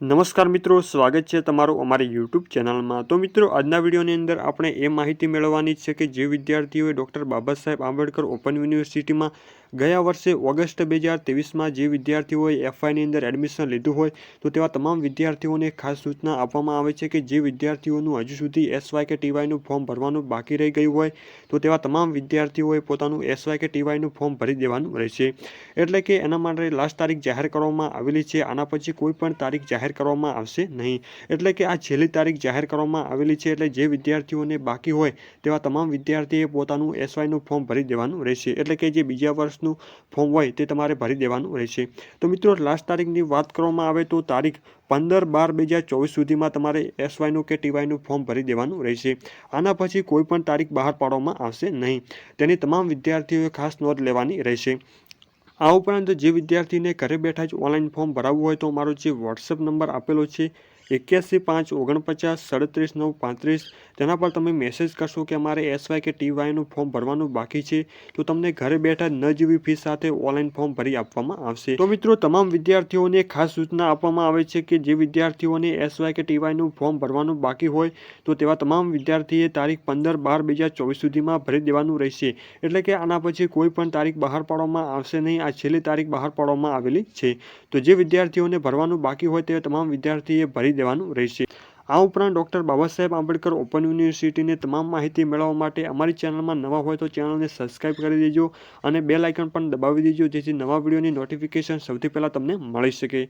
નમસ્કાર મિત્રો, સ્વાગત છે તમારું અમારી યુટ્યુબ ચેનલમાં। તો મિત્રો, આજના વિડીયોની અંદર આપણે એ માહિતી મેળવવાની છે કે જે વિદ્યાર્થીઓએ ડૉક્ટર બાબા સાહેબ આંબેડકર ઓપન યુનિવર્સિટીમાં ગયા વર્ષે ઓગસ્ટ 2023માં જે વિદ્યાર્થીઓએ એફવાયની અંદર એડમિશન લીધું હોય તો તેવા તમામ વિદ્યાર્થીઓને ખાસ સૂચના આપવામાં આવે છે કે જે વિદ્યાર્થીઓનું હજુ સુધી એસવાય કે ટીવાયનું ફોર્મ ભરવાનું બાકી રહી ગયું હોય તો તેવા તમામ વિદ્યાર્થીઓએ પોતાનું એસવાય કે ટીવાયનું ફોર્મ ભરી દેવાનું રહેશે। એટલે કે એના માટે લાસ્ટ તારીખ જાહેર કરવામાં આવેલી છે। આના પછી કોઈ પણ તારીખ જાહેર કરવામાં આવશે નહીં। એટલે કે આ છેલ્લી તારીખ જાહેર કરવામાં આવેલી છે। એટલે જે વિદ્યાર્થીઓને બાકી હોય તેવા તમામ વિદ્યાર્થીએ પોતાનું એસવાયનું ફોર્મ ભરી દેવાનું રહેશે। એટલે કે જે બીજા વર્ષનું ફોર્મ હોય તે તમારે ભરી દેવાનું રહેશે। તો મિત્રો, લાસ્ટ તારીખની વાત કરવામાં આવે તો તારીખ 15/12/2024 સુધીમાં તમારે એસવાયનું કે ટીવાયનું ફોર્મ ભરી દેવાનું રહેશે। આના પછી કોઈ પણ તારીખ બહાર પાડવામાં આવશે નહીં। તેની તમામ વિદ્યાર્થીઓએ ખાસ નોંધ લેવાની રહેશે। આ ઉપરાંત જે વિદ્યાર્થીને ઘરે બેઠા જ ઓનલાઈન ફોર્મ ભરાવવું હોય તો મારો જે વોટ્સએપ નંબર આપેલો છે 8154933935 તેના પર તમે મેસેજ કરશો કે અમારે એસવાય કે ટીવાયનું ફોર્મ ભરવાનું બાકી છે તો તમને ઘરે બેઠા ન જેવી ફી સાથે ઓનલાઈન ફોર્મ ભરી આપવામાં આવશે। તો મિત્રો, તમામ વિદ્યાર્થીઓને ખાસ સૂચના આપવામાં આવે છે કે જે વિદ્યાર્થીઓને એસવાય કે ટીવાયનું ફોર્મ ભરવાનું બાકી હોય તો તેવા તમામ વિદ્યાર્થીએ તારીખ 15/12/2024 સુધીમાં ભરી દેવાનું રહેશે। એટલે કે આના પછી કોઈ પણ તારીખ બહાર પાડવામાં આવશે નહીં। આ છેલ્લી તારીખ બહાર પાડવામાં આવેલી છે। તો જે વિદ્યાર્થીઓને ભરવાનું બાકી હોય તે તમામ વિદ્યાર્થીએ ભરી દેવાનું રહેશે। આ ઉપરાંત ડૉક્ટર બાબા સાહેબ આંબેડકર ઓપન યુનિવર્સિટીની તમામ માહિતી મેળવવા માટે અમારી ચેનલમાં નવા હોય તો ચેનલને સબસ્ક્રાઇબ કરી દેજો અને બેલ આઇકન પણ દબાવી દેજો જેથી નવા વિડીયોની નોટિફિકેશન સૌથી પહેલાં તમને મળી શકે।